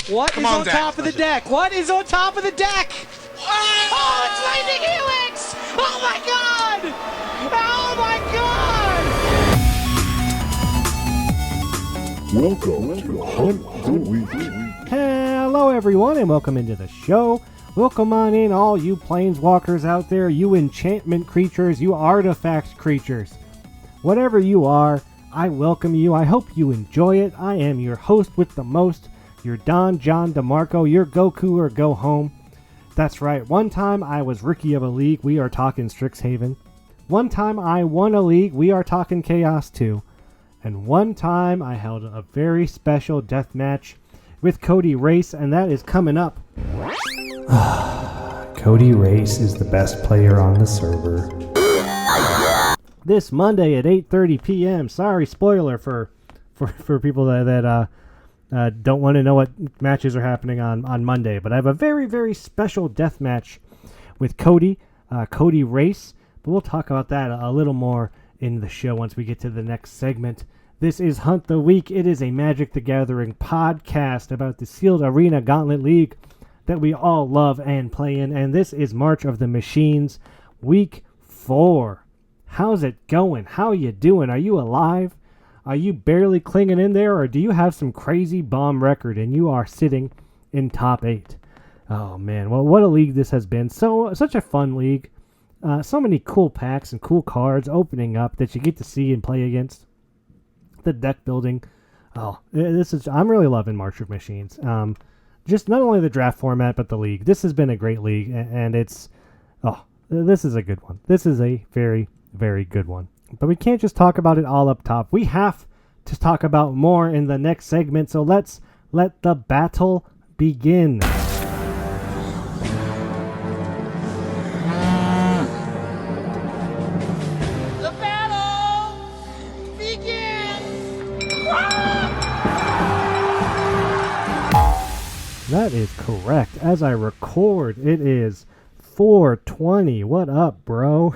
What is on top of the deck? What is on top of the deck? Oh, it's Lightning Helix! Oh my god! Oh my god! Welcome to Hunt the Week. Hello everyone and welcome into the show. Welcome on in all you planeswalkers out there, you enchantment creatures, you artifact creatures. Whatever you are, I welcome you. I hope you enjoy it. I am your host with the most, your Don John DeMarco, your Goku or go home. That's right, one time I was rookie of a league, we are talking Strixhaven. One time I won a league, we are talking Chaos 2. And one time I held a very special death match with Cody Race, and that is coming up. Cody Race is the best player on the server. This Monday at 8:30 p.m. Sorry, spoiler for people that don't want to know what matches are happening on Monday. But I have a very, very special death match with Cody Race. But we'll talk about that a little more in the show once we get to the next segment. This is Hunt the Week. It is a Magic the Gathering podcast about the Sealed Arena Gauntlet League that we all love and play in. And this is March of the Machines, Week 4. How's it going? How you doing? Are you alive? Are you barely clinging in there? Or do you have some crazy bomb record and you are sitting in top 8? Oh, man. Well, what a league this has been. Such a fun league. So many cool packs and cool cards opening up that you get to see and play against. The deck building. Oh, I'm really loving March of Machines. Just not only the draft format, but the league. This has been a great league, and this is a good one. This is a very, very good one. But we can't just talk about it all up top. We have to talk about more in the next segment, so let's let the battle begin. That is correct. As I record, it is 4:20. What up, bro?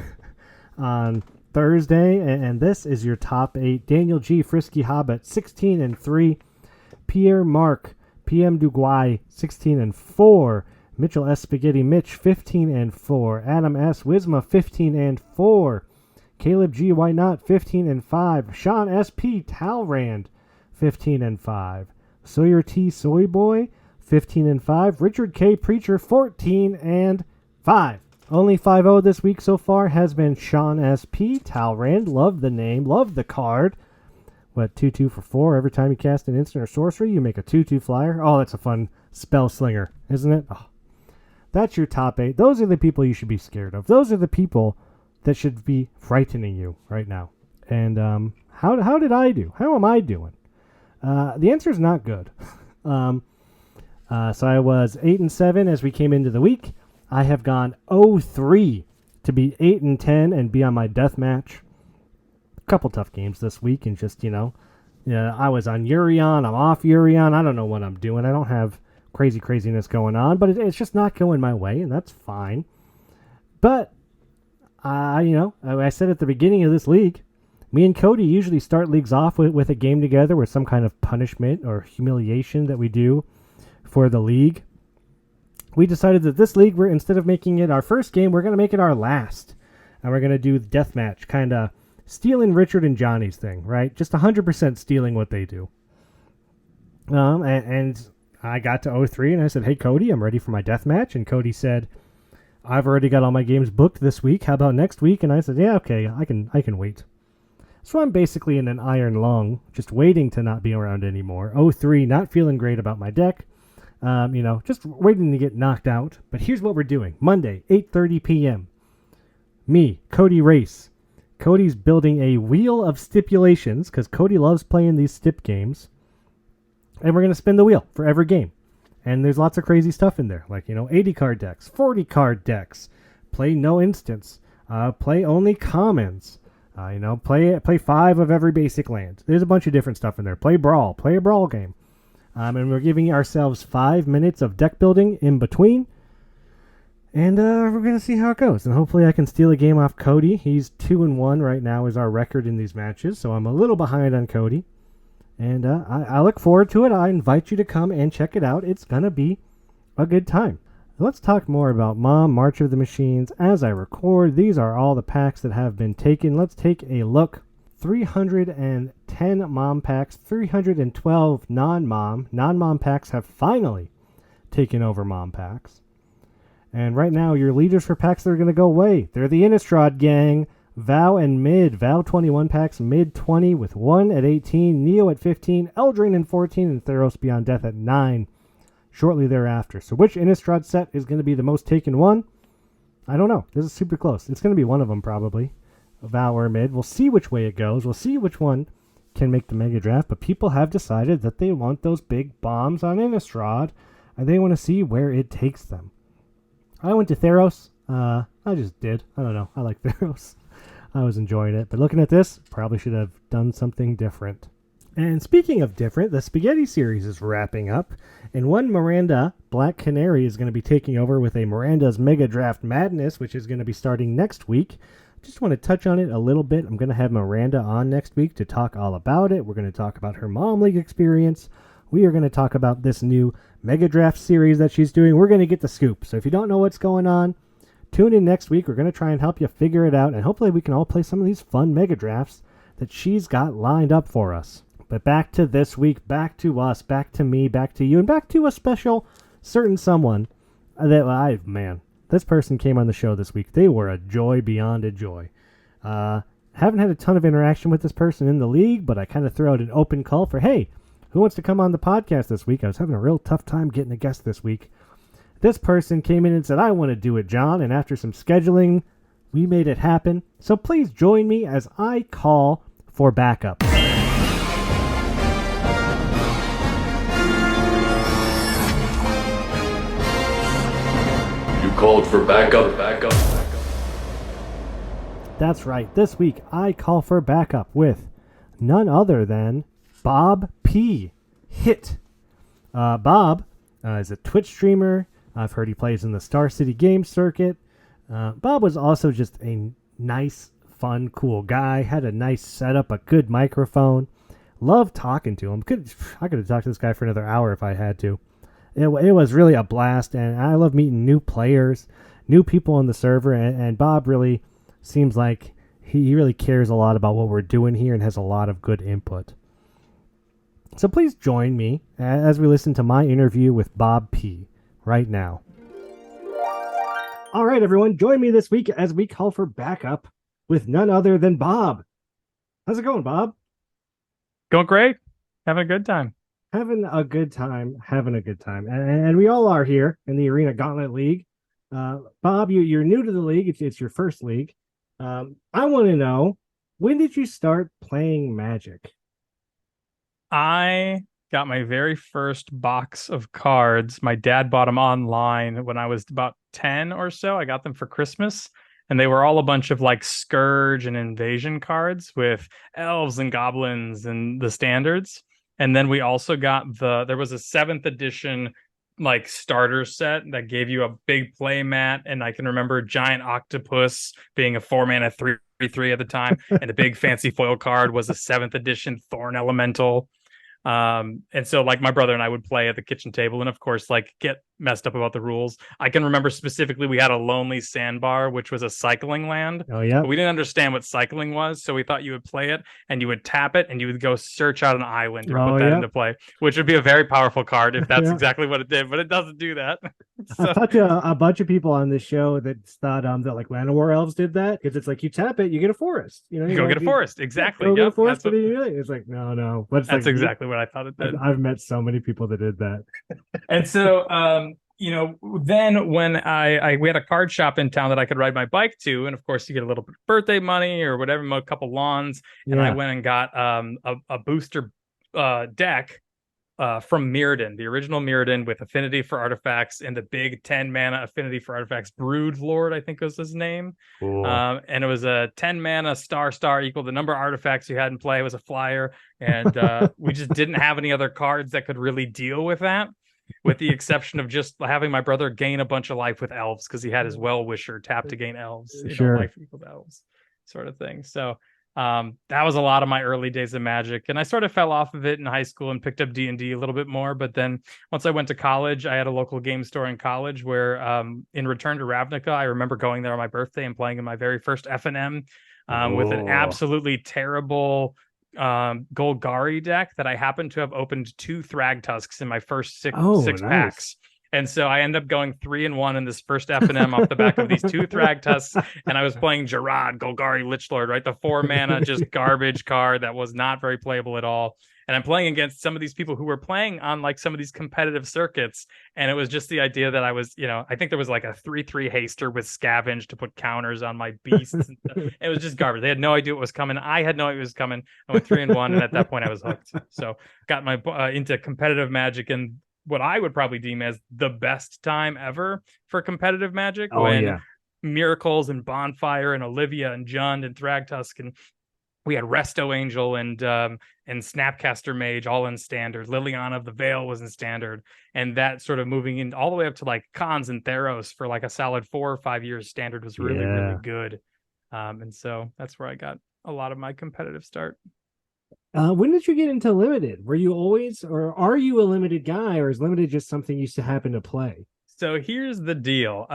On Thursday, and this is your top 8. Daniel G. Frisky Hobbit, 16-3. Pierre Marc, PM Duguay, 16-4. Mitchell S. Spaghetti Mitch, 15-4. Adam S. Wisma, 15-4. Caleb G. Why Not, 15-5. Sean S. P. Talrand, 15-5. Sawyer T. Soy Boy, 15-5. Richard K. Preacher, 14-5. Only 5-0 this week so far has been Sean S.P. Talrand. Love the name. Love the card. 2/2 for 4. Every time you cast an instant or sorcery, you make a 2/2 flyer. Oh, that's a fun spell slinger, isn't it? Oh. That's your top 8. Those are the people you should be scared of. Those are the people that should be frightening you right now. And how did I do? How am I doing? The answer is not good. So I was 8-7 as we came into the week. I have gone 0-3 to be 8-10 and be on my death match. A couple tough games this week, and just I was on Yorion. I'm off Yorion. I don't know what I'm doing. I don't have craziness going on, but it's just not going my way, and that's fine. But I said at the beginning of this league, me and Cody usually start leagues off with a game together with some kind of punishment or humiliation that we do for the league. We decided that this league, instead of making it our first game, we're going to make it our last. And we're going to do deathmatch, kind of stealing Richard and Johnny's thing, right? Just 100% stealing what they do. And I got to 0-3 and I said, hey, Cody, I'm ready for my deathmatch. And Cody said, I've already got all my games booked this week. How about next week? And I said, yeah, okay, I can wait. So I'm basically in an iron lung, just waiting to not be around anymore. 0-3, not feeling great about my deck. Just waiting to get knocked out. But here's what we're doing. Monday, 8:30 p.m. Me, Cody Race. Cody's building a wheel of stipulations because Cody loves playing these stip games. And we're going to spin the wheel for every game. And there's lots of crazy stuff in there. Like, 80 card decks, 40 card decks. Play no instants. Play only commons. Play 5 of every basic land. There's a bunch of different stuff in there. Play Brawl. Play a Brawl game. And we're giving ourselves 5 minutes of deck building in between. And we're going to see how it goes. And hopefully I can steal a game off Cody. He's 2-1 right now is our record in these matches. So I'm a little behind on Cody. And I look forward to it. I invite you to come and check it out. It's going to be a good time. Let's talk more about Mom March of the Machines as I record. These are all the packs that have been taken. Let's take a look. 310 Mom packs, 312 non-Mom. Non-Mom packs have finally taken over Mom packs. And right now, your leaders for packs that are going to go away. They're the Innistrad gang. Vow and Mid. Vow 21 packs, Mid 20 with 1 at 18, Neo at 15, Eldraine at 14, and Theros Beyond Death at 9 shortly thereafter. So which Innistrad set is going to be the most taken one? I don't know. This is super close. It's going to be one of them probably. Vow or Mid. We'll see which way it goes. We'll see which one can make the Mega Draft, but people have decided that they want those big bombs on Innistrad, and they want to see where it takes them. I went to Theros. I just did. I don't know. I like Theros. I was enjoying it. But looking at this, probably should have done something different. And speaking of different, the Spaghetti series is wrapping up. And one Miranda Black Canary is going to be taking over with a Miranda's Mega Draft Madness, which is going to be starting next week. Just want to touch on it a little bit. I'm going to have Miranda on next week to talk all about it. We're going to talk about her Mom League experience. We are going to talk about this new Mega Draft series that she's doing. We're going to get the scoop. So if you don't know what's going on, tune in next week. We're going to try and help you figure it out, and hopefully we can all play some of these fun Mega Drafts that she's got lined up for us. But back to this week, back to us, back to me, back to you, and back to a special certain someone that this person came on the show this week. They were a joy beyond a joy. Haven't had a ton of interaction with this person in the league, but I kind of threw out an open call for, hey, who wants to come on the podcast this week? I was having a real tough time getting a guest this week. This person came in and said, I want to do it, John, and after some scheduling, we made it happen. So please join me as I call for backup. You called for backup. That's right. This week, I call for backup with none other than Bob P. Hit. Bob is a Twitch streamer. I've heard he plays in the Star City Games circuit. Bob was also just a nice, fun, cool guy. Had a nice setup, a good microphone. Loved talking to him. I could have talked to this guy for another hour if I had to. It was really a blast, and I love meeting new players, new people on the server, and Bob really seems like he really cares a lot about what we're doing here and has a lot of good input. So please join me as we listen to my interview with Bob P. right now. All right, everyone, join me this week as we call for backup with none other than Bob. How's it going, Bob? Going great. Having a good time. Having a good time. And we all are here in the Arena Gauntlet League. Bob, you're new to the league. It's your first league. I want to know, when did you start playing Magic? I got my very first box of cards. My dad bought them online when I was about 10 or so. I got them for Christmas, and they were all a bunch of like Scourge and Invasion cards with elves and goblins and the standards. And then we also got there was a 7th edition like starter set that gave you a big play mat, and I can remember Giant Octopus being a 4-mana 3/3 at the time, and a big fancy foil card was a 7th edition Thorn Elemental. And so like my brother and I would play at the kitchen table and of course like get messed up about the rules. I can remember specifically we had a Lonely Sandbar, which was a cycling land. Oh yeah. But we didn't understand what cycling was, so we thought you would play it and you would tap it and you would go search out an island and put that into play, which would be a very powerful card if that's exactly what it did, but it doesn't do that. So, I talked to a bunch of people on this show that thought that like Llanowar Elves did that, because it's like you tap it, you get a forest. You know, you go get a forest. Exactly. Go get a forest. It's like no. That's like, exactly what I thought it did. I've met so many people that did that. And so then when we had a card shop in town that I could ride my bike to, and of course you get a little bit of birthday money or whatever, a couple lawns, and I went and got a booster deck from Mirrodin, the original Mirrodin with affinity for artifacts and the big 10 mana affinity for artifacts. Broodlord, I think was his name. Cool. And it was a 10 mana star equal the number of artifacts you had in play. It was a flyer, and we just didn't have any other cards that could really deal with that, with the exception of just having my brother gain a bunch of life with elves because he had his Well-Wisher tap to gain elves. Sure. Life equal elves sort of thing. So That was a lot of my early days of Magic, and I sort of fell off of it in high school and picked up D&D a little bit more. But then once I went to college, I had a local game store in college where, in Return to Ravnica, I remember going there on my birthday and playing in my very first F&M with an absolutely terrible Golgari deck that I happened to have opened 2 Thragtusks in my first six nice. packs. And so I ended up going 3-1 in this first F&M off the back of these 2 Thragtusks, and I was playing Gerard, Golgari Lichlord, right? The 4 mana, just garbage card that was not very playable at all. And I'm playing against some of these people who were playing on like some of these competitive circuits, and it was just the idea that I was, I think there was like a 3/3 haster with Scavenge to put counters on my beasts. It was just garbage. They had no idea what was coming. I had no idea it was coming. I went 3-1, and at that point I was hooked. So got my into competitive Magic, and what I would probably deem as the best time ever for competitive Magic, when Miracles and Bonfire and Olivia and Jund and Thragtusk, and we had Resto Angel and Snapcaster Mage all in standard. Liliana of the Veil was in standard, and that sort of moving in all the way up to like Khans and Theros for like a solid 4 or 5 years standard was really, really good. And so that's where I got a lot of my competitive start. When did you get into limited? Were you always, or are you a limited guy, or is limited just something you used to happen to play? So here's the deal.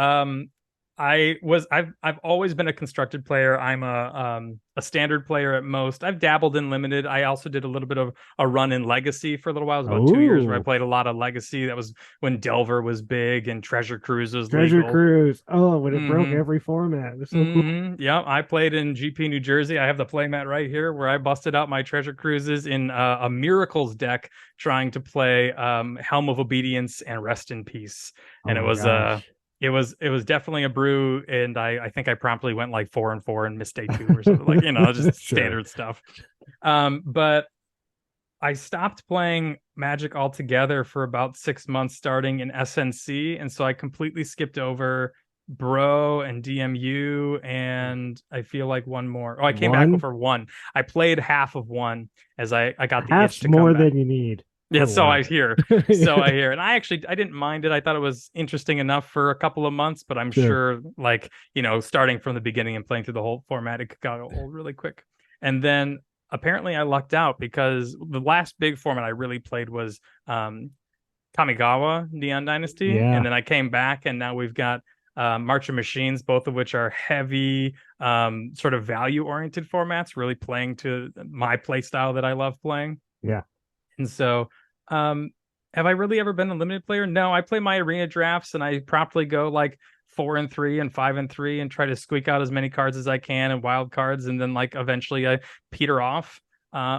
I've always been a constructed player. I'm a standard player at most. I've dabbled in limited. I also did a little bit of a run in Legacy for a little while. It was about 2 years where I played a lot of Legacy. That was when Delver was big and Treasure Cruise was legal. Cruise. Oh, when it broke every format. It was so cool. Yeah, I played in GP New Jersey. I have the playmat right here where I busted out my Treasure Cruises in a Miracles deck trying to play Helm of Obedience and Rest in Peace. And it was definitely a brew, and I think I promptly went like 4-4 and missed day 2 or something, like, just standard stuff. But I stopped playing Magic altogether for about 6 months starting in SNC, and so I completely skipped over Bro and DMU, and I feel like one more. I came back for 1. I played half of 1 as I got the itch to come more back. than you need. Yeah, so I hear. And I didn't mind it. I thought it was interesting enough for a couple of months, but I'm sure like, starting from the beginning and playing through the whole format, it got old really quick. And then apparently I lucked out because the last big format I really played was Kamigawa Neon Dynasty. Yeah. And then I came back, and now we've got March of Machines, both of which are heavy, sort of value-oriented formats, really playing to my play style that I love playing. Yeah. And so, have I really ever been a limited player? No, I play my arena drafts, and I promptly go like 4-3 and 5-3 and try to squeak out as many cards as I can and wild cards. And then like eventually I peter off,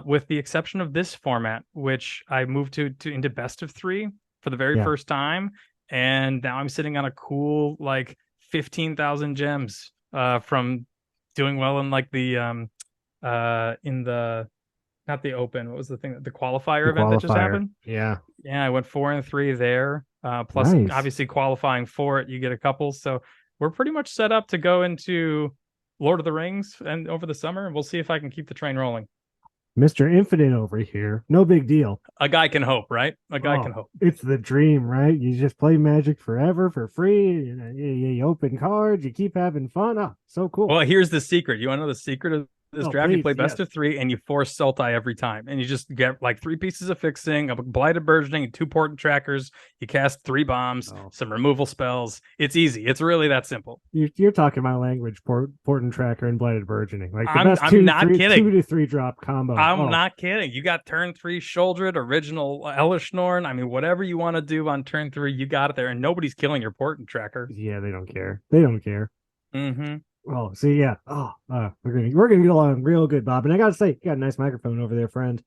with the exception of this format, which I moved to into best of 3 for the very first time. And now I'm sitting on a cool, like 15,000 gems, from doing well in like the, not the open. What was the thing? The qualifier event that just happened? Yeah. Yeah, I went 4-3 there. Plus, obviously, qualifying for it, you get a couple. So we're pretty much set up to go into Lord of the Rings and over the summer, and we'll see if I can keep the train rolling. Mr. Infinite over here. No big deal. A guy can hope, right? A guy can hope. It's the dream, right? You just play Magic forever for free. You open cards. You keep having fun. Oh, so cool. Well, here's the secret. You want to know the secret of this draft? Please, you play best of 3, and you force Sultai every time, and you just get like 3 pieces of fixing, a Blighted Burgeoning, 2 Portent Trackers. You cast 3 bombs, some removal spells. It's easy. It's really that simple. You're talking my language. Portent Tracker and Blighted Burgeoning, like the I'm not kidding. 2 to 3 drop combo. I'm not kidding. You got turn 3 Sheoldred, original Elishnorn. I mean, whatever you want to do on turn 3, you got it there, and nobody's killing your Portent Tracker. Yeah, they don't care. They don't care. Mm-hmm. Oh, see, yeah. We're gonna get along real good, Bob. And I gotta say, you got a nice microphone over there, friend.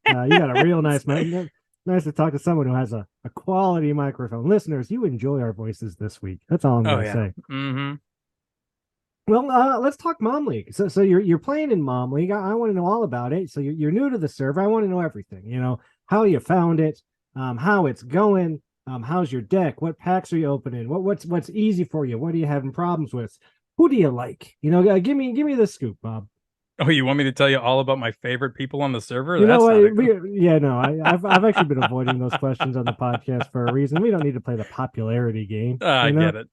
You got a real nice microphone. Nice to talk to someone who has a quality microphone. Listeners, you enjoy our voices this week. That's all I'm gonna say. Mm-hmm. Well, let's talk Mom League. So you're playing in Mom League. I want to know all about it. So you're new to the server. I want to know everything. How you found it, how it's going, how's your deck, what packs are you opening, what's easy for you, what are you having problems with. Who do you like? Give me the scoop, Bob. Oh, you want me to tell you all about my favorite people on the server? I've actually been avoiding those questions on the podcast for a reason. We don't need to play the popularity game. I get it.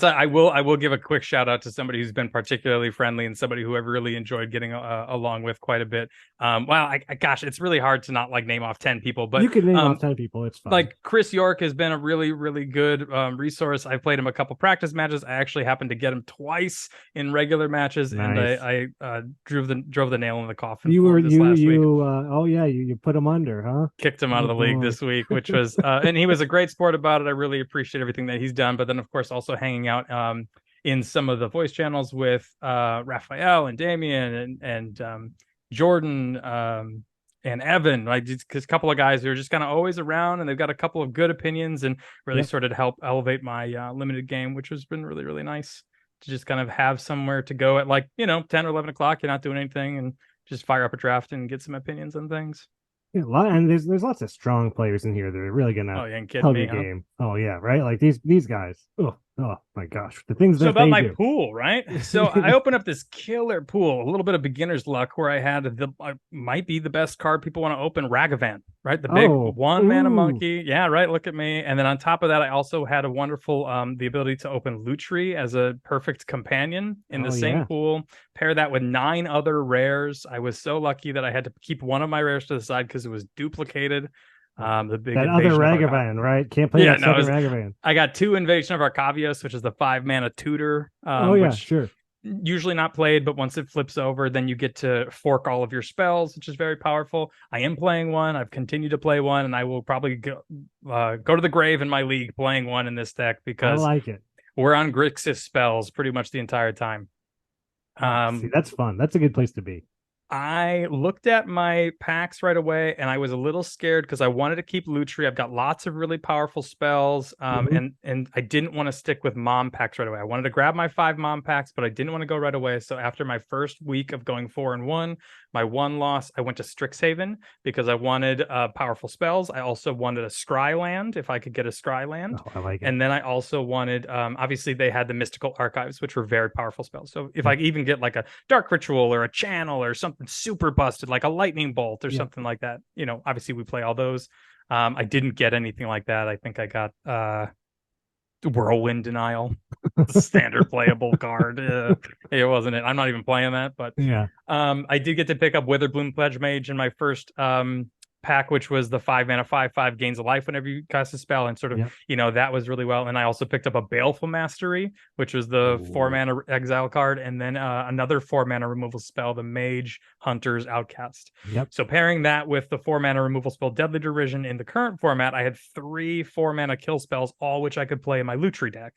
I will give a quick shout out to somebody who's been particularly friendly and somebody who I've really enjoyed getting along with quite a bit. Wow, gosh, it's really hard to not like name off 10 people, but you can name off 10 people. It's fine. Like Chris York has been a really, really good resource. I've played him a couple practice matches. I actually happened to get him twice in regular matches, Nice. and I drove the nail in the coffin. You were this last week. oh yeah, you put him under, huh? Kicked him out of the league this week, which was and he was a great sport about it. I really appreciate everything that he's done. But then, of course, also hanging out in some of the voice channels with Raphael and Damien and Jordan and Evan, like because a couple of guys who are just kind of always around, and they've got a couple of good opinions and really sort of help elevate my limited game, which has been really, really nice to just kind of have somewhere to go at 10 or 11 o'clock. You're not doing anything and just fire up a draft and get some opinions on things. Yeah, and there's lots of strong players in here that are really gonna help your game. Oh yeah, right. Like these guys. Oh my gosh, the things that about my do. pool, right? So I opened up this killer pool, a little bit of beginner's luck, where I had might be the best card people want to open, Ragavan, right? The big 1 mana monkey. Yeah, right. Look at me. And then on top of that, I also had a wonderful the ability to open Lutri as a perfect companion in the same pool. Pair that with 9 other rares. I was so lucky that I had to keep one of my rares to the side because it was duplicated. The big that other Ragavan, right? Can't play that second Ragavan. I got 2 Invasion of Arcavios, which is the 5 mana tutor. Sure. Usually not played, but once it flips over, then you get to fork all of your spells, which is very powerful. I am playing one. I've continued to play one, and I will probably go to the grave in my league playing one in this deck because I like it. We're on Grixis spells pretty much the entire time. See, that's fun. That's a good place to be. I looked at my packs right away, and I was a little scared because I wanted to keep Lutri. I've got lots of really powerful spells, and I didn't want to stick with Mom packs right away. I wanted to grab my 5 Mom packs, but I didn't want to go right away. So after my first week of going 4-1, my 1 loss, I went to Strixhaven because I wanted powerful spells. I also wanted a Scryland, if I could get a Scryland. Oh, I like it. And then I also wanted, obviously they had the Mystical Archives, which were very powerful spells. So if I even get like a Dark Ritual or a Channel or something super busted, like a Lightning Bolt or something like that, obviously we play all those. I didn't get anything like that. I think I got Whirlwind Denial, standard playable card. It wasn't it. I'm not even playing that, but I did get to pick up Witherbloom Pledge Mage in my first pack, which was the 5 mana 5/5 gains a life whenever you cast a spell, and sort of that was really well. And I also picked up a Baleful Mastery, which was the 4 mana exile card, and then another 4 mana removal spell, the Mage Hunter's Outcast. So pairing that with the 4 mana removal spell Deadly Derision in the current format, I had 3 4 mana kill spells, all which I could play in my Lutri deck.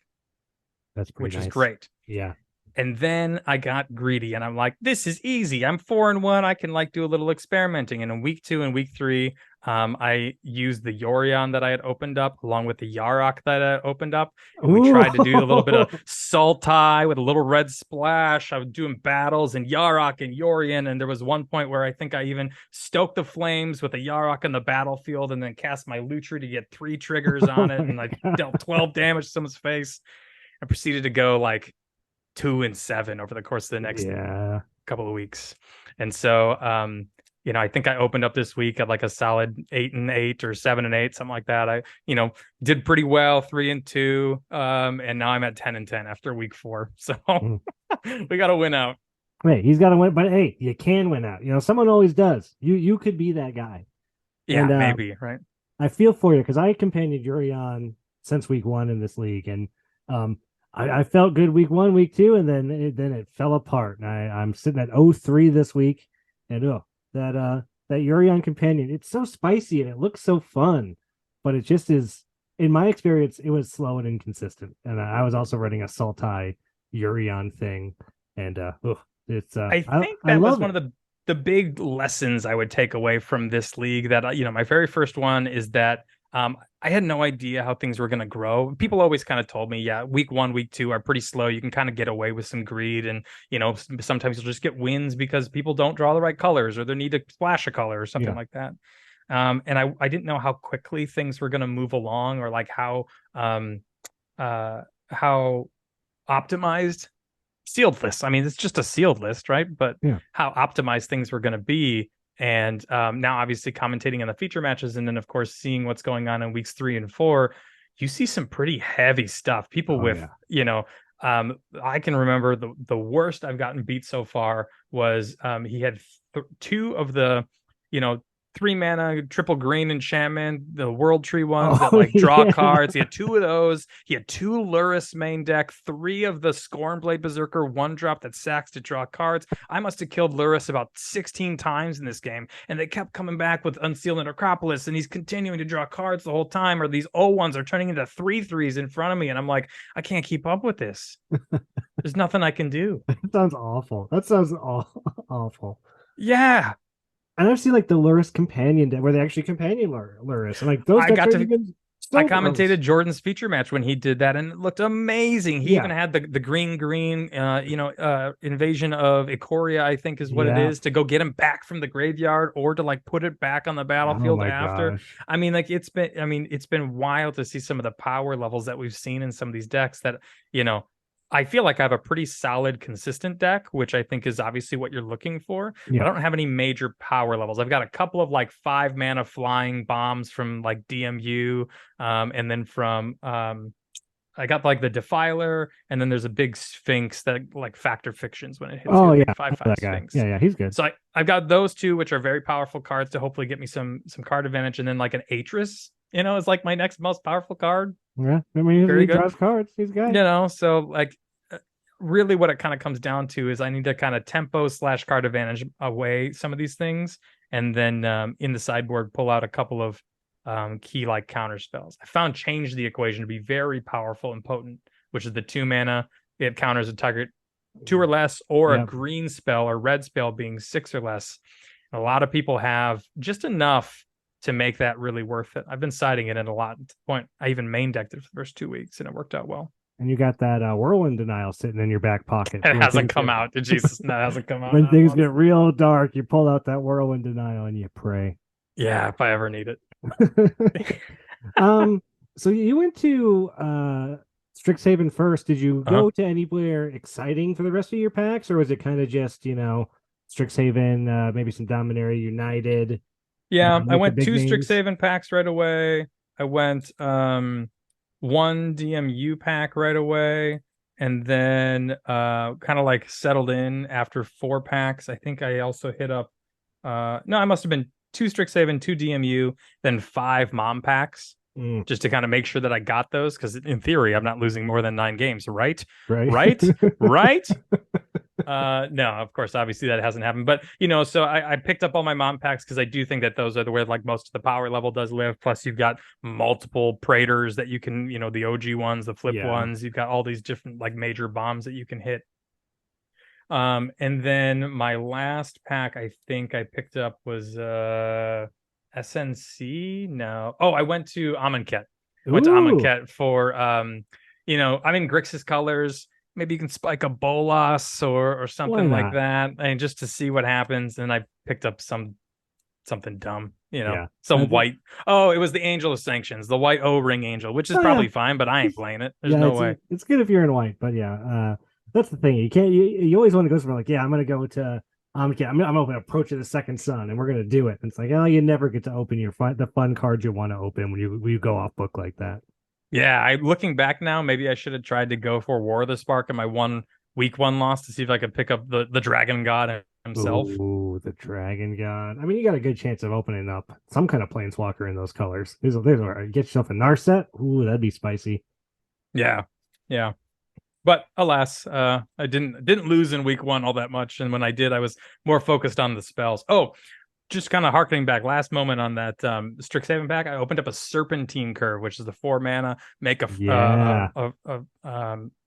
That's pretty nice. Is great. Yeah. And then I got greedy, and I'm like, this is easy. I'm 4-1. I can do a little experimenting. And in week 2 and week 3, I used the Yorion that I had opened up along with the Yarok that I opened up. And we tried to do a little bit of Sultai with a little red splash. I was doing battles and Yarok and Yorion. And there was one point where I think I even stoked the flames with a Yarok in the battlefield and then cast my Lutri to get 3 triggers on it. And I dealt 12 damage to someone's face. I proceeded to go 2-7 over the course of the next couple of weeks. And so, I think I opened up this week at a solid 8-8 or 7-8, something like that. I, did pretty well, 3-2. And now I'm at 10-10 after week 4. So we got to win out. Hey, he's got to win, but hey, you can win out. Someone always does. You could be that guy. Yeah, and, maybe, right? I feel for you because I companioned Yorion since week 1 in this league, and I felt good week 1, week 2, and then it fell apart. And I'm sitting at 0-3 this week, and that Yorion companion, it's so spicy and it looks so fun, but it just is. In my experience, it was slow and inconsistent. And I was also running a Sultai Yorion thing, and it's. I think that was one of the big lessons I would take away from this league. That my very first one is that. I had no idea how things were going to grow. People always kind of told me, week 1, week 2 are pretty slow. You can kind of get away with some greed. And, sometimes you'll just get wins because people don't draw the right colors or they need to splash a color or something like that. And I didn't know how quickly things were going to move along or how optimized sealed lists. I mean, it's just a sealed list, right? But how optimized things were going to be. And now obviously commentating on the feature matches, and then of course seeing what's going on in weeks 3 and 4, you see some pretty heavy stuff. People Oh, with, yeah. I can remember the worst I've gotten beat so far was he had two of the, you know, 3 mana triple green enchantment, the world tree ones that Oh, like draw yeah. cards. He had two of those. He had two Lurrus main deck, three of the Scornblade Berserker 1-drop that sacks to draw cards. I must have killed Lurrus about 16 times in this game, and they kept coming back with Unsealed Necropolis, and he's continuing to draw cards the whole time, or these O1s are turning into 3/3s in front of me, and I'm like, I can't keep up with this. There's nothing I can do. That sounds awful. That sounds awful. Yeah. And I've seen like the Lurrus companion deck where they actually companion Lurrus. And like those I decks got are to- even so I gross. commentated Jordan's feature match when he did that, and it looked amazing. He Yeah. even had the green invasion of Ikoria, I think is what it Yeah. is, to go get him back from the graveyard or to like put it back on the battlefield Oh my after. gosh. I mean, like it's been wild to see some of the power levels that we've seen in some of these decks that, I feel like I have a pretty solid, consistent deck, which I think is obviously what you're looking for. Yeah. But I don't have any major power levels. I've got a couple of like 5-mana flying bombs from like DMU, and then from I got like the Defiler, and then there's a big Sphinx that like Factor Fictions when it hits. Oh, you, yeah. 5/5 That guy. Sphinx. Yeah, he's good. So I've got those two, which are very powerful cards to hopefully get me some card advantage, and then like an Atris, is like my next most powerful card. Yeah. I mean, Very he good. draws cards. He's good. So like really what it kind of comes down to is I need to kind of tempo/card advantage away some of these things, and then in the sideboard pull out a couple of key like counter spells. I found Change the Equation to be very powerful and potent, which is the 2 mana. It counters a target 2 or less, or a green spell or red spell being 6 or less. And a lot of people have just enough to make that really worth it. I've been siding it in a lot. To the point I even main decked it for the first 2 weeks, and it worked out well. And you got that Whirlwind Denial sitting in your back pocket. It hasn't come out. Jesus, that hasn't come out. When things get real dark, you pull out that Whirlwind Denial and you pray. Yeah, if I ever need it. So you went to Strixhaven first. Did you go to anywhere exciting for the rest of your packs, or was it kind of just, Strixhaven, maybe some Dominaria United? Yeah, I the went big 2 names? Strixhaven packs right away. I went 1 DMU pack right away, and then kind of like settled in after 4 packs. I think I also hit up no, I must have been 2 Strixhaven, 2 DMU, then 5 mom packs, just to kind of make sure that I got those, because in theory I'm not losing more than 9 games, right? Right. No, of course, obviously that hasn't happened, but so I picked up all my mom packs because I do think that those are where like most of the power level does live. Plus you've got multiple Praetors that you can, the OG ones, the flip ones, you've got all these different like major bombs that you can hit. And then my last pack I think I picked up was SNC. No, I went to Amonkhet. For I'm in Grixis colors. Maybe you can spike a Bolas or something like that, and just to see what happens. And I picked up something dumb, some white. Oh, it was the Angel of Sanctions, the white O-ring angel, which is probably fine, but I ain't playing it. There's no way. It's good if you're in white, but that's the thing. You can't. You always want to go somewhere like, I'm going to go to Amonkhet. I'm going to open Approach of the Second Sun, and we're going to do it. And it's like, you never get to open the fun cards you want to open when you go off book like that. Yeah, looking back now, maybe I should have tried to go for War of the Spark in my week 1 loss to see if I could pick up the Dragon God himself. Ooh, the Dragon God. I mean, you got a good chance of opening up some kind of Planeswalker in those colors. There's get yourself a Narset. Ooh, that'd be spicy. Yeah. But alas, I didn't lose in week 1 all that much, and when I did, I was more focused on the spells. Just kind of harkening back last moment on that Strixhaven pack, I opened up a Serpentine Curve, which is the 4 mana, make a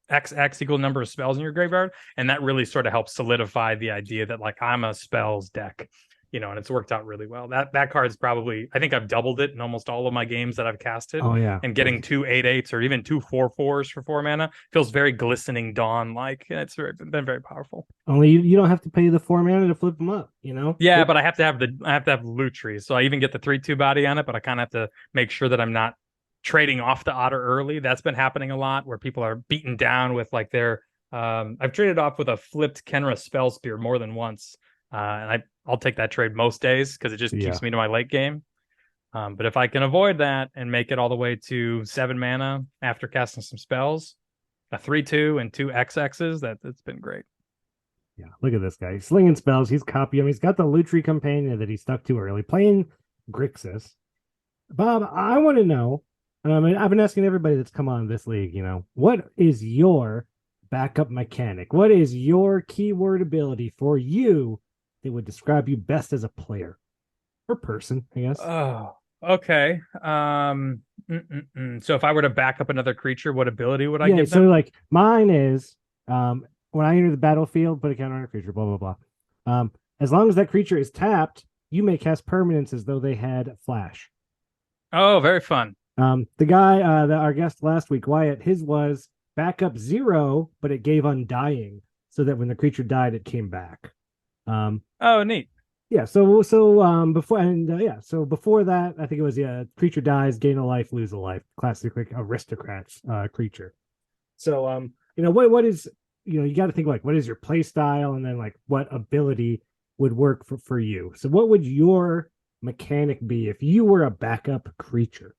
XX equal number of spells in your graveyard, and that really sort of helps solidify the idea that like I'm a spells deck, and it's worked out really well. That card's probably, I think I've doubled it in almost all of my games that I've casted. Oh yeah, and getting 2 8/8s or even 2 4/4s for 4 mana feels very Glistening Dawn like. It's been very powerful. Only you don't have to pay the 4 mana to flip them up, Yeah, but I have to have Lutri, so I even get the 3/2 body on it, but I kind of have to make sure that I'm not trading off the Otter early. That's been happening a lot where people are beaten down with like their I've traded off with a flipped Kenra Spell Spear more than once, and I'll take that trade most days because it just keeps me to my late game. But if I can avoid that and make it all the way to 7 mana after casting some spells, a 3/2 and 2 XXs, that's been great. Yeah, look at this guy. He's slinging spells. He's copying. He's got the Lutri companion that he stuck to early, playing Grixis. Bob, I want to know, and I mean, I've been asking everybody that's come on this league, what is your backup mechanic? What is your keyword ability for you that would describe you best as a player or person, I guess? Oh, okay. So if I were to back up another creature, what ability would I give so them? like mine is when I enter the battlefield, put a counter on a creature, blah blah blah. As long as that creature is tapped, you may cast permanents as though they had flash. Oh, very fun. The guy our guest last week, Wyatt, his was backup 0, but it gave undying, so that when the creature died, it came back. Oh, neat. Yeah, so before that, I think it was creature dies, gain a life, lose a life. Classic like aristocrats creature. So what is you got to think like what is your play style, and then like what ability would work for you. So what would your mechanic be if you were a backup creature?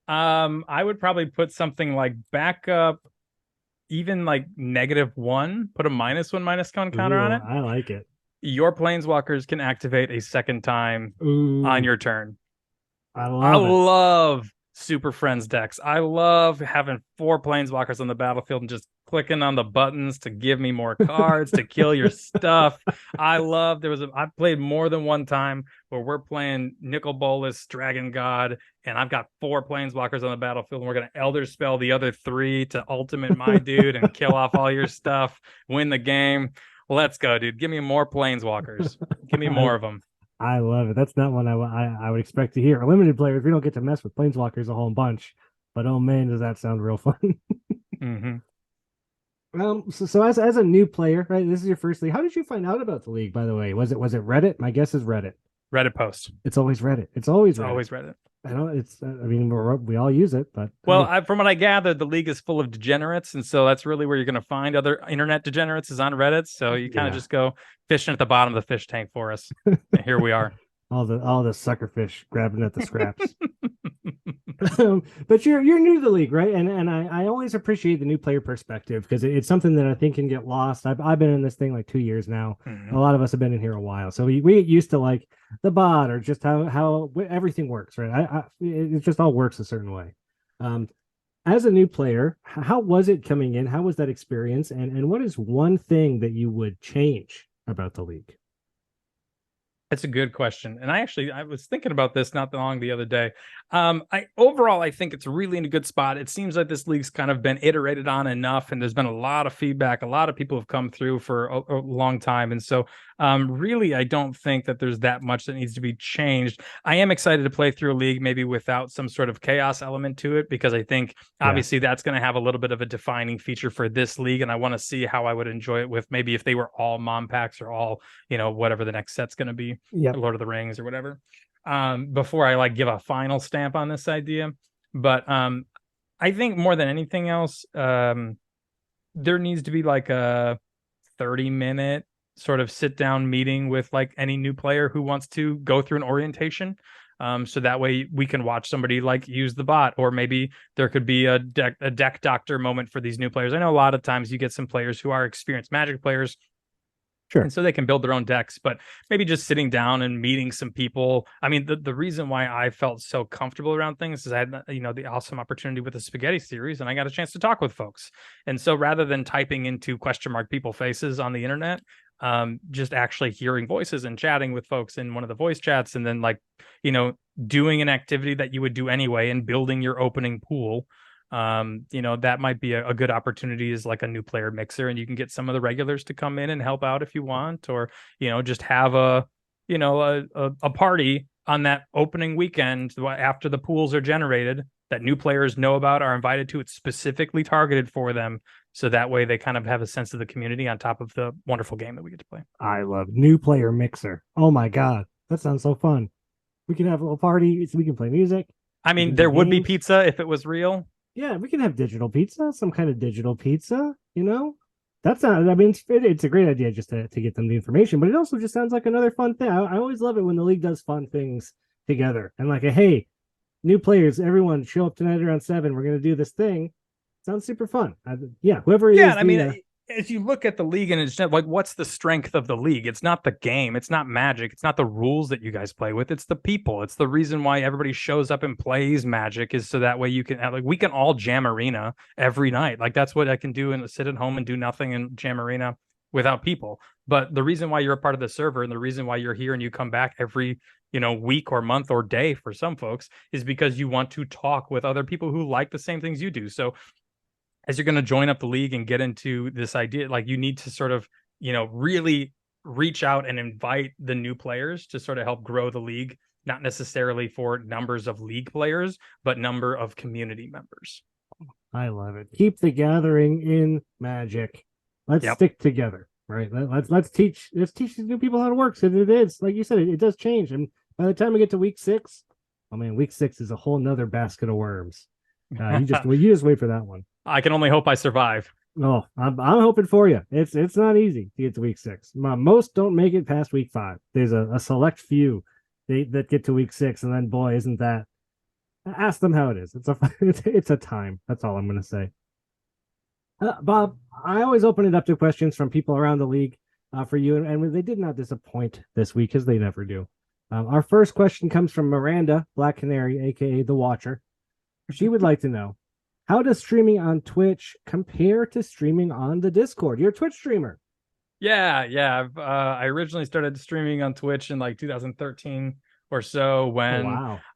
I would probably put something like backup, even like -1, put a -1/-1 counter on it. I like it. Your planeswalkers can activate a second time on your turn. I I love Super Friends decks. I love having 4 planeswalkers on the battlefield and just clicking on the buttons to give me more cards to kill your stuff. I played more than one time where we're playing Nicol Bolas, Dragon God, and I've got 4 planeswalkers on the battlefield, and we're going to Elder Spell the other 3 to ultimate my dude and kill off all your stuff, win the game. Let's go, dude. Give me more planeswalkers. Give me more of them. I love it. That's not one I would expect to hear. Limited players, we don't get to mess with planeswalkers a whole bunch, but oh man, does that sound real fun. Mm-hmm. So as a new player, right? This is your first league. How did you find out about the league, by the way? Was it Reddit? My guess is Reddit. Reddit post. It's always Reddit. It's always Reddit. Always Reddit. I know it's. I mean, we all use it, but from what I gathered, the league is full of degenerates, and so that's really where you're going to find other internet degenerates is on Reddit. So you kind of just go fishing at the bottom of the fish tank for us. And here we are. all the sucker fish grabbing at the scraps. But you're new to the league, right? And I always appreciate the new player perspective because it's something that I think can get lost. I've been in this thing like 2 years now. Mm-hmm. A lot of us have been in here a while, so we get used to like the bot or just how everything works, right? It just all works a certain way. As a new player, how was it coming in? How was that experience? And what is one thing that you would change about the league? That's a good question. And I was thinking about this not that long the other day. I think it's really in a good spot. It seems like this league's kind of been iterated on enough, and there's been a lot of feedback. A lot of people have come through for a long time. And so really, I don't think that there's that much that needs to be changed. I am excited to play through a league maybe without some sort of chaos element to it, because I think obviously that's going to have a little bit of a defining feature for this league. And I want to see how I would enjoy it with maybe if they were all mom packs or all, whatever the next set's going to be, Lord of the Rings or whatever. Before I give a final stamp on this idea. But I think more than anything else, there needs to be a 30-minute sort of sit down meeting with any new player who wants to go through an orientation. So that way we can watch somebody use the bot, or maybe there could be a deck doctor moment for these new players. I know a lot of times you get some players who are experienced Magic players. Sure. And so they can build their own decks, but maybe just sitting down and meeting some people. I mean, the reason why I felt so comfortable around things is I had, the awesome opportunity with the Spaghetti series, and I got a chance to talk with folks. And so rather than typing into question mark people faces on the internet, just actually hearing voices and chatting with folks in one of the voice chats, and then doing an activity that you would do anyway and building your opening pool. That might be a good opportunity as a new player mixer, and you can get some of the regulars to come in and help out if you want, or, just have a party on that opening weekend after the pools are generated that new players know about, are invited to. It's specifically targeted for them. So that way they kind of have a sense of the community on top of the wonderful game that we get to play. I love new player mixer. Oh my God. That sounds so fun. We can have a little party. We can play music. I mean, there would be pizza if it was real. Yeah, we can have digital pizza, some kind of digital pizza, That's not, I mean, it's a great idea just to get them the information, but it also just sounds like another fun thing. I always love it when the league does fun things together and like, hey, new players, everyone show up tonight around 7. We're gonna do this thing. Sounds super fun. Whoever is. Yeah, I mean, if you look at the league and it's like, what's the strength of the league? It's not the game. It's not Magic. It's not the rules that you guys play with. It's the people. It's the reason why everybody shows up and plays Magic is so that way you can like we can all jam arena every night. Like that's what I can do and sit at home and do nothing and jam arena without people. But the reason why you're a part of the server and the reason why you're here and you come back every week or month or day for some folks is because you want to talk with other people who like the same things you do. So as you're going to join up the league and get into this idea, like you need to sort of, really reach out and invite the new players to sort of help grow the league, not necessarily for numbers of league players, but number of community members. I love it. Keep the gathering in Magic. Let's stick together, right? Let's teach these new people how to work. So it is, like you said, it does change. And by the time we get to week 6, week 6 is a whole nother basket of worms. You just wait for that one. I can only hope I survive. Oh, I'm hoping for you. It's not easy to get to week 6. Most don't make it past week 5. There's a select few that get to week 6, and then boy, isn't that? Ask them how it is. It's a time. That's all I'm going to say. Bob, I always open it up to questions from people around the league for you, and they did not disappoint this week, as they never do. Our first question comes from Miranda Black Canary, aka The Watcher. She would like to know, how does streaming on Twitch compare to streaming on the Discord? You're a Twitch streamer. Yeah. I originally started streaming on Twitch in like 2013 or so when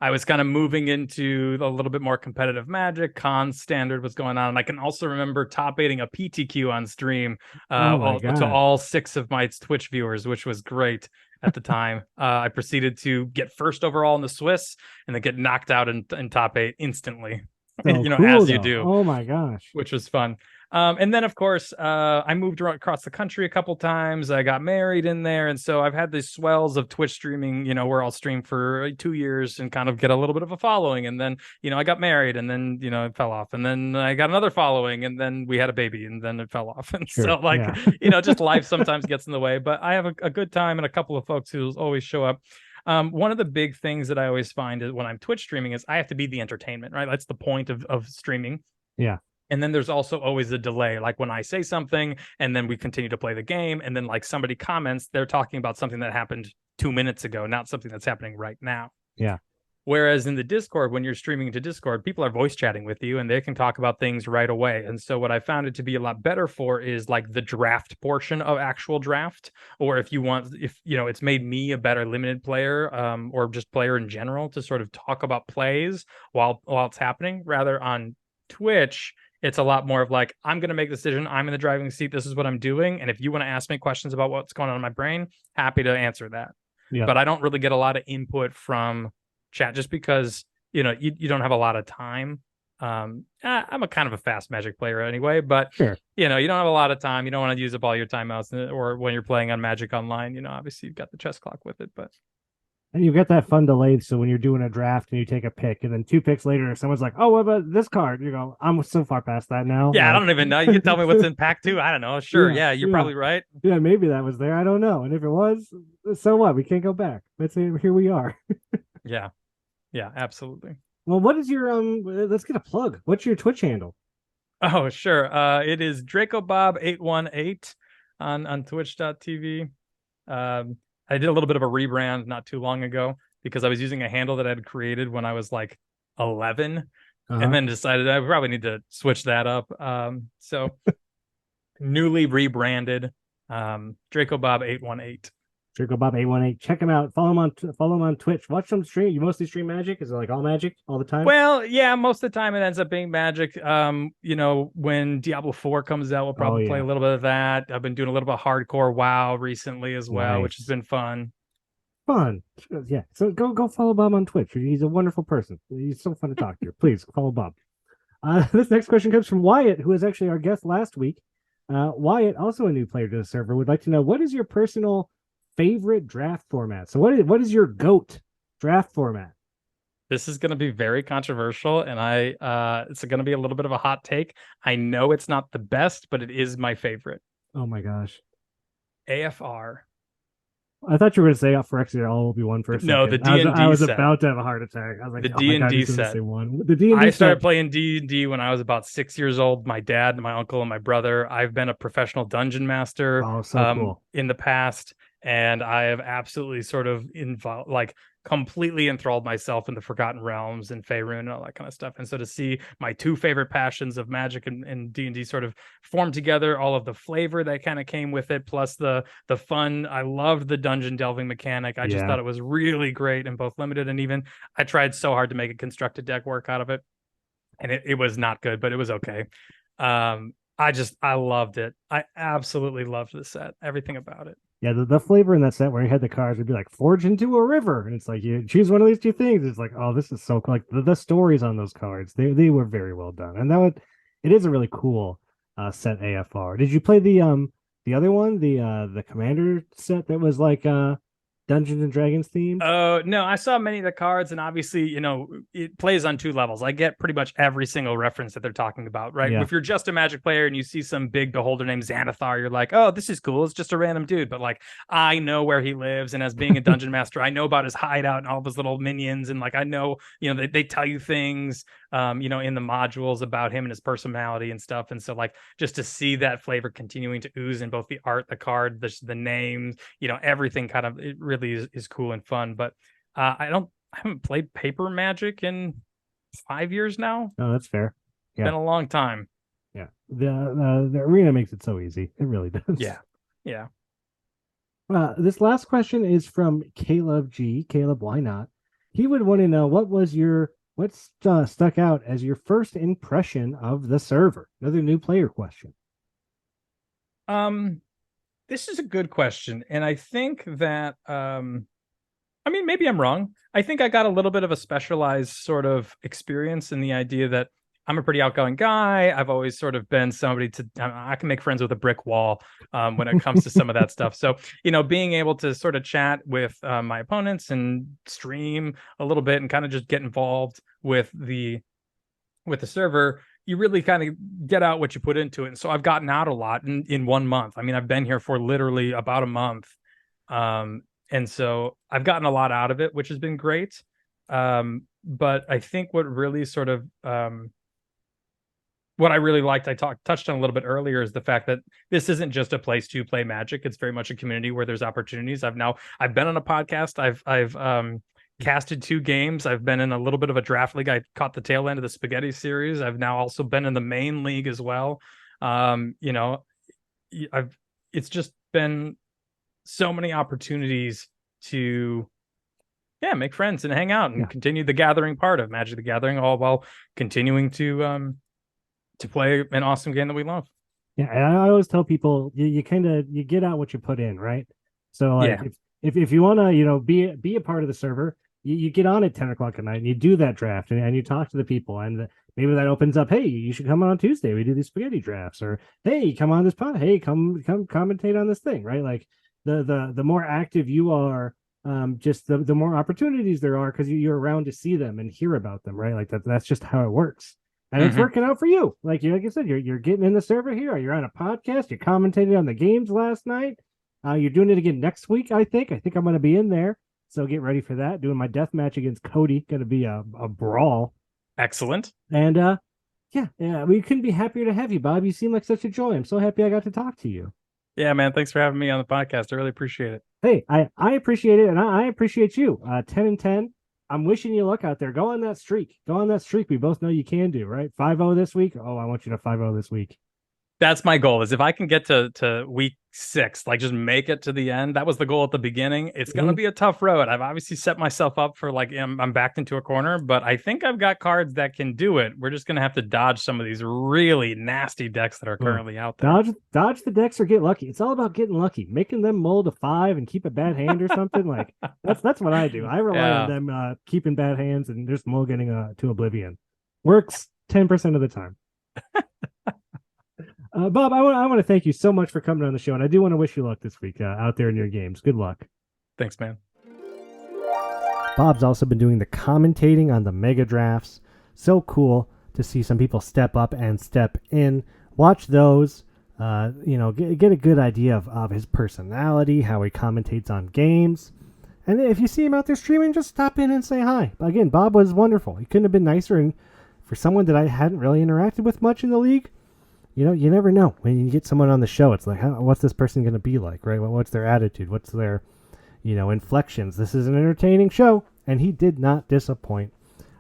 I was kind of moving into a little bit more competitive Magic. Con Standard was going on. And I can also remember top 8ing a PTQ on stream to all 6 of my Twitch viewers, which was great at the time. I proceeded to get first overall in the Swiss and then get knocked out in top 8 instantly. So cool, as you do. Oh my gosh. Which was fun. And then, of course, I moved across the country a couple times. I got married in there. And so I've had these swells of Twitch streaming, where I'll stream for 2 years and kind of get a little bit of a following. And then, I got married and then, it fell off. And then I got another following and then we had a baby and then it fell off. And just life sometimes gets in the way. But I have a good time and a couple of folks who always show up. One of the big things that I always find is when I'm Twitch streaming is I have to be the entertainment, right? That's the point of streaming. Yeah. And then there's also always a delay, like when I say something and then we continue to play the game and then like somebody comments, they're talking about something that happened 2 minutes ago, not something that's happening right now. Yeah. Whereas in the Discord, when you're streaming to Discord, people are voice chatting with you and they can talk about things right away. And so what I found it to be a lot better for is like the draft portion of actual draft, or if it's made me a better limited player or just player in general to sort of talk about plays while it's happening. Rather on Twitch, it's a lot more of like, I'm going to make the decision. I'm in the driving seat. This is what I'm doing. And if you want to ask me questions about what's going on in my brain, happy to answer that. Yeah. But I don't really get a lot of input from chat just because, you don't have a lot of time. I'm a kind of a fast Magic player anyway, but sure. You don't have a lot of time. You don't want to use up all your timeouts or when you're playing on Magic Online, obviously you've got the chess clock with it, but. And you've got that fun delay. So when you're doing a draft and you take a pick and then 2 picks later, someone's like, oh, what about this card? You go, I'm so far past that now. Yeah, I don't even know. You can tell me what's in pack 2. I don't know. Sure. Yeah, you're probably right. Yeah, maybe that was there. I don't know. And if it was, so what? We can't go back. Here we are. Yeah. Yeah, absolutely. Well, what is your let's get a plug. What's your Twitch handle? Oh, sure. It is DracoBob818 on twitch.tv. I did a little bit of a rebrand not too long ago because I was using a handle that I had created when I was like 11 and then decided I probably need to switch that up. So newly rebranded DracoBob818. DracoBob818. Check him out. Follow him on Twitch. Watch him stream. You mostly stream Magic? Is it like all Magic all the time? Well, yeah, most of the time it ends up being Magic. When Diablo 4 comes out, we'll probably play a little bit of that. I've been doing a little bit of hardcore WoW recently as well, which has been fun. Yeah. So go follow Bob on Twitch. He's a wonderful person. He's so fun to talk to. Please follow Bob. This next question comes from Wyatt, who was actually our guest last week. Wyatt, also a new player to the server, would like to know, what is your personal favorite draft format? So what is your GOAT draft format? This is going to be very controversial, and it's going to be a little bit of a hot take. I know it's not the best, but it is my favorite. Oh my gosh. AFR. I thought you were going to say Phyrexia all will be one for a second. No, the I was set. about to have a heart attack. I was like, The oh my God, D&D he's going to set. say one. The D&D I started set. playing D&D when I was about 6 years old. My dad, my uncle, and my brother. I've been a professional dungeon master Oh, so cool. in the past, and I have absolutely sort of completely enthralled myself in the Forgotten Realms and Faerun and all that kind of stuff. And so to see my two favorite passions of Magic and D&D sort of form together, all of the flavor that kind of came with it, plus the fun. I loved the dungeon delving mechanic. I just thought it was really great in both limited and even. I tried so hard to make a constructed deck work out of it, and it was not good, but it was okay. I loved it. I absolutely loved the set, everything about it. Yeah, the flavor in that set where you had the cards would be like forge into a river, and it's like you choose one of these two things. It's like, oh, this is so cool. Like the stories on those cards, they were very well done, and it is a really cool set AFR. Did you play the other one, the commander set that was like Dungeons and Dragons themed? Oh, no, I saw many of the cards, and obviously, it plays on two levels. I get pretty much every single reference that they're talking about, right? Yeah. If you're just a Magic player and you see some big beholder named Xanathar, you're like, oh, this is cool. It's just a random dude. But like, I know where he lives, and as being a dungeon master, I know about his hideout and all of his little minions, and like, I know, they tell you things, in the modules about him and his personality and stuff. And so like, just to see that flavor continuing to ooze in both the art, the card, the names, everything kind of, it really is cool and fun. But I haven't played paper Magic in 5 years now. Oh, that's fair. Yeah. Been a long time. Yeah. The arena makes it so easy. It really does. Yeah. This last question is from Caleb G. Caleb, why not? He would want to know what stuck out as your first impression of the server. Another new player question. This is a good question, and I think that maybe I'm wrong. I think I got a little bit of a specialized sort of experience in the idea that I'm a pretty outgoing guy. I've always sort of been somebody I can make friends with a brick wall when it comes to some of that stuff. So, being able to sort of chat with my opponents and stream a little bit and kind of just get involved with the server, you really kind of get out what you put into it. And so I've gotten out a lot in 1 month. I mean, I've been here for literally about a month. And so I've gotten a lot out of it, which has been great. But I think what really sort of, what I really liked, I touched on a little bit earlier, is the fact that this isn't just a place to play Magic. It's very much a community where there's opportunities. I've been on a podcast. I've casted 2 games. I've been in a little bit of a draft league. I caught the tail end of the Spaghetti series. I've now also been in the main league as well. It's just been so many opportunities to make friends and hang out and continue the gathering part of Magic the Gathering, all while continuing to play an awesome game that we love. Yeah, I always tell people you get out what you put in, right? So like if you want to be a part of the server, you get on at 10 o'clock at night and you do that draft and you talk to the people, and maybe that opens up, hey, you should come on Tuesday, we do these spaghetti drafts, or hey, come on this pod, hey, come commentate on this thing, right? Like the more active you are, just the more opportunities there are, because you're around to see them and hear about them, right? Like that's just how it works. And it's working out for you. Like I said, you're getting in the server here, you're on a podcast, you commentated on the games last night. You're doing it again next week, I think. I'm going to be in there. So get ready for that. Doing my death match against Cody. Going to be a brawl. Excellent. And we couldn't be happier to have you, Bob. You seem like such a joy. I'm so happy I got to talk to you. Yeah, man. Thanks for having me on the podcast. I really appreciate it. Hey, I appreciate it, and I appreciate you. 10-10. I'm wishing you luck out there. Go on that streak. We both know you can do, right? 5-0 this week. Oh, I want you to 5-0 this week. That's my goal, is if I can get to week 6, like just make it to the end. That was the goal at the beginning. It's going to be a tough road. I've obviously set myself up for I'm backed into a corner, but I think I've got cards that can do it. We're just going to have to dodge some of these really nasty decks that are currently out there. Dodge the decks or get lucky. It's all about getting lucky, making them mold a 5 and keep a bad hand or something. Like that's what I do. I rely on them keeping bad hands and just mulliganing to oblivion. Works 10% of the time. Bob, I want to thank you so much for coming on the show, and I do want to wish you luck this week out there in your games. Good luck. Thanks, man. Bob's also been doing the commentating on the mega drafts. So cool to see some people step up and step in. Watch those. Get a good idea of his personality, how he commentates on games. And if you see him out there streaming, just stop in and say hi. Again, Bob was wonderful. He couldn't have been nicer. And for someone that I hadn't really interacted with much in the league, you never know. When you get someone on the show, it's like, what's this person going to be like, right? What's their attitude? What's their, inflections? This is an entertaining show, and he did not disappoint.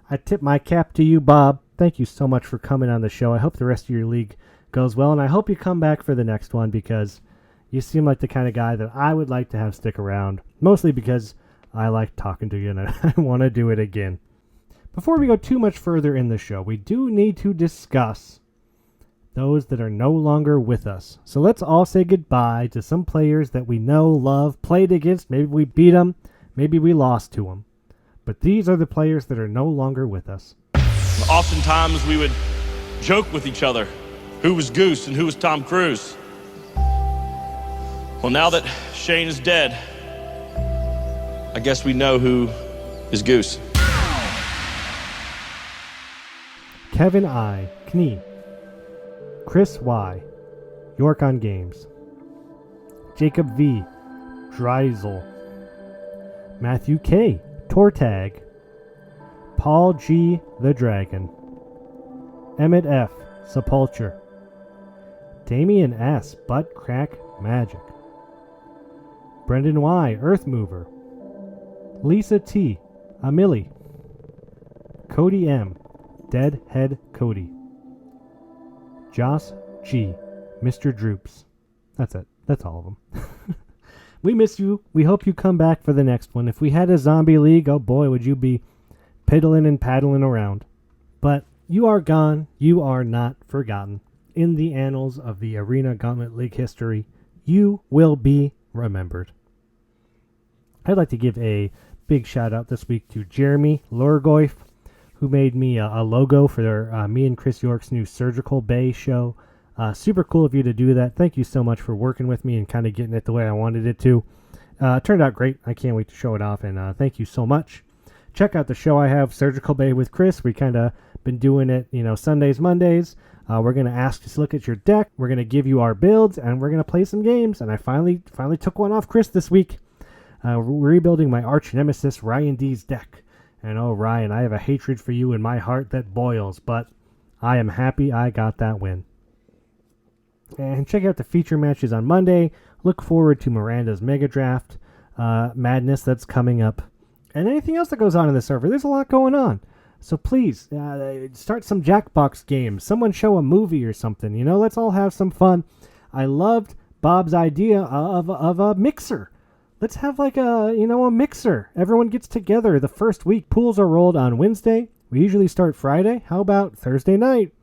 I tip my cap to you, Bob. Thank you so much for coming on the show. I hope the rest of your league goes well, and I hope you come back for the next one because you seem like the kind of guy that I would like to have stick around, mostly because I like talking to you and I want to do it again. Before we go too much further in the show, we do need to discuss those that are no longer with us. So let's all say goodbye to some players that we know, love, played against. Maybe we beat them, maybe we lost to them. But these are the players that are no longer with us. Oftentimes we would joke with each other. Who was Goose and who was Tom Cruise? Well, now that Shane is dead, I guess we know who is Goose. Kevin I. Knee. Chris Y. York on Games. Jacob V. Dreisel. Matthew K. Tortag. Paul G. The Dragon. Emmett F. Sepulture. Damian S. Butt Crack Magic. Brendan Y. Earth Mover. Lisa T. Amili. Cody M. Deadhead Cody. Joss G. Mr. Droops. That's it. That's all of them. We miss you. We hope you come back for the next one. If we had a zombie league, oh boy, would you be piddling and paddling around. But you are gone. You are not forgotten. In the annals of the Arena Gauntlet League history, you will be remembered. I'd like to give a big shout out this week to Jeremy Lurgoif, who made me a logo for me and Chris York's new Surgical Bay show. Super cool of you to do that. Thank you so much for working with me and kind of getting it the way I wanted it to. Turned out great. I can't wait to show it off, and thank you so much. Check out the show I have, Surgical Bay with Chris. We kind of been doing it, Sundays, Mondays. We're going to ask you to look at your deck. We're going to give you our builds, and we're going to play some games. And I finally took one off Chris this week. Rebuilding my arch nemesis, Ryan D's deck. And oh, Ryan, I have a hatred for you in my heart that boils, but I am happy I got that win. And check out the feature matches on Monday. Look forward to Miranda's Mega Draft madness that's coming up. And anything else that goes on in the server. There's a lot going on. So please, start some Jackbox games. Someone show a movie or something. Let's all have some fun. I loved Bob's idea of a mixer. Let's have like a mixer. Everyone gets together the first week. Pools are rolled on Wednesday. We usually start Friday. How about Thursday night?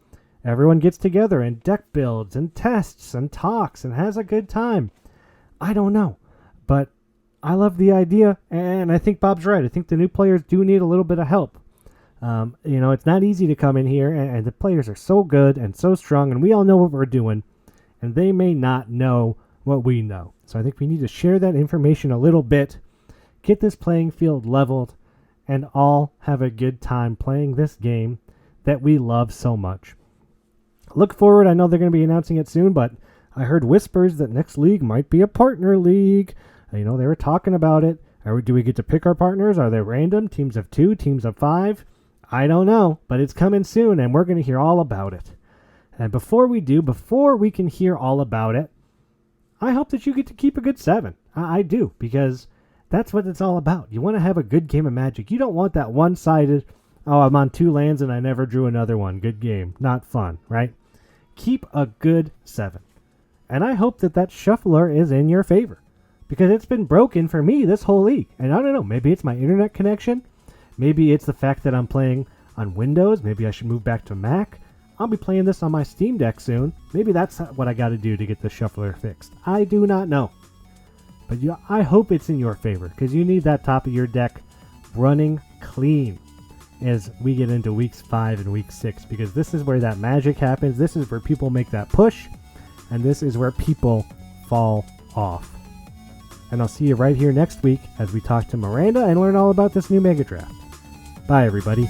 Everyone gets together and deck builds and tests and talks and has a good time. I don't know, but I love the idea, and I think Bob's right. I think the new players do need a little bit of help. It's not easy to come in here, and the players are so good and so strong, and we all know what we're doing, and they may not know what we know. So I think we need to share that information a little bit, get this playing field leveled, and all have a good time playing this game that we love so much. Look forward. I know they're going to be announcing it soon, but I heard whispers that next league might be a partner league. They were talking about it. Do we get to pick our partners? Are they random? Teams of 2, teams of 5? I don't know, but it's coming soon, and we're going to hear all about it. And before we can hear all about it, I hope that you get to keep a good 7. I do, because that's what it's all about. You want to have a good game of Magic. You don't want that one-sided, I'm on 2 lands and I never drew another one. Good game. Not fun, right? Keep a good 7. And I hope that shuffler is in your favor, because it's been broken for me this whole league. And I don't know, maybe it's my internet connection. Maybe it's the fact that I'm playing on Windows. Maybe I should move back to Mac. I'll be playing this on my Steam Deck soon. Maybe that's what I got to do to get the shuffler fixed. I do not know. But I hope it's in your favor, because you need that top of your deck running clean as we get into weeks 5 and week 6, because this is where that magic happens. This is where people make that push, and this is where people fall off. And I'll see you right here next week as we talk to Miranda and learn all about this new Mega Draft. Bye, everybody.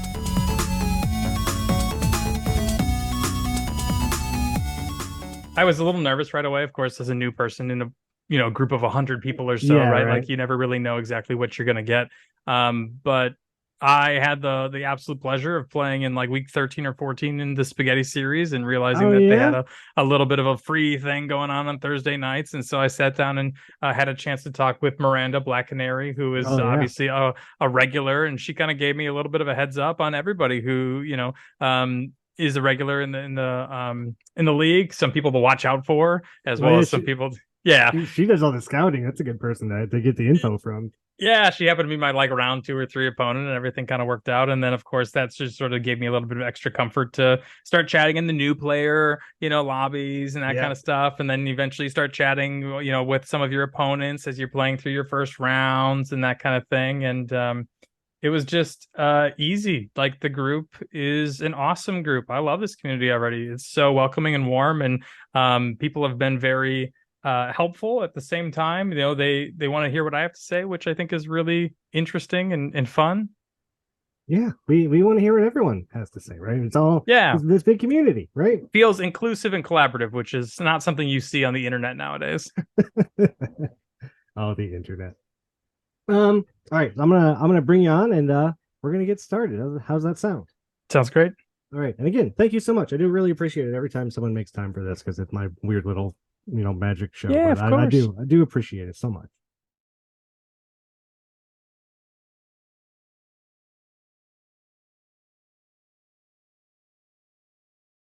I was a little nervous right away, of course, as a new person in a group of 100 people or so, Yeah, right? right. Like you never really know exactly what you're gonna get. But I had the absolute pleasure of playing in like week 13 or 14 in the Spaghetti series and realizing Oh, that they yeah? had a little bit of a free thing going on Thursday nights. And so I sat down and had a chance to talk with Miranda Black Canary, who is Oh, yeah. obviously a regular, and she kind of gave me a little bit of a heads up on everybody who is a regular in the league. Some people to watch out for, as Oh, well yeah, as some people. Yeah, She does all the scouting. That's a good person to get the info from. yeah, she happened to be my like round 2 or 3 opponent, and everything kind of worked out. And then, of course, that's just sort of gave me a little bit of extra comfort to start chatting in the new player, lobbies and that kind of stuff. And then eventually start chatting, with some of your opponents as you're playing through your first rounds and that kind of thing. And it was just easy. Like the group is an awesome group. I love this community already. It's so welcoming and warm, and people have been very helpful at the same time. They want to hear what I have to say, which I think is really interesting and fun. Yeah, we want to hear what everyone has to say, right? It's all this big community, right? Feels inclusive and collaborative, which is not something you see on the internet nowadays. Oh, the internet. All right, I'm gonna bring you on, and we're gonna get started. How's that sound? Sounds great. All right, and again, thank you so much. I do really appreciate it every time someone makes time for this, because it's my weird little magic show. Yeah, but of course. I do appreciate it so much.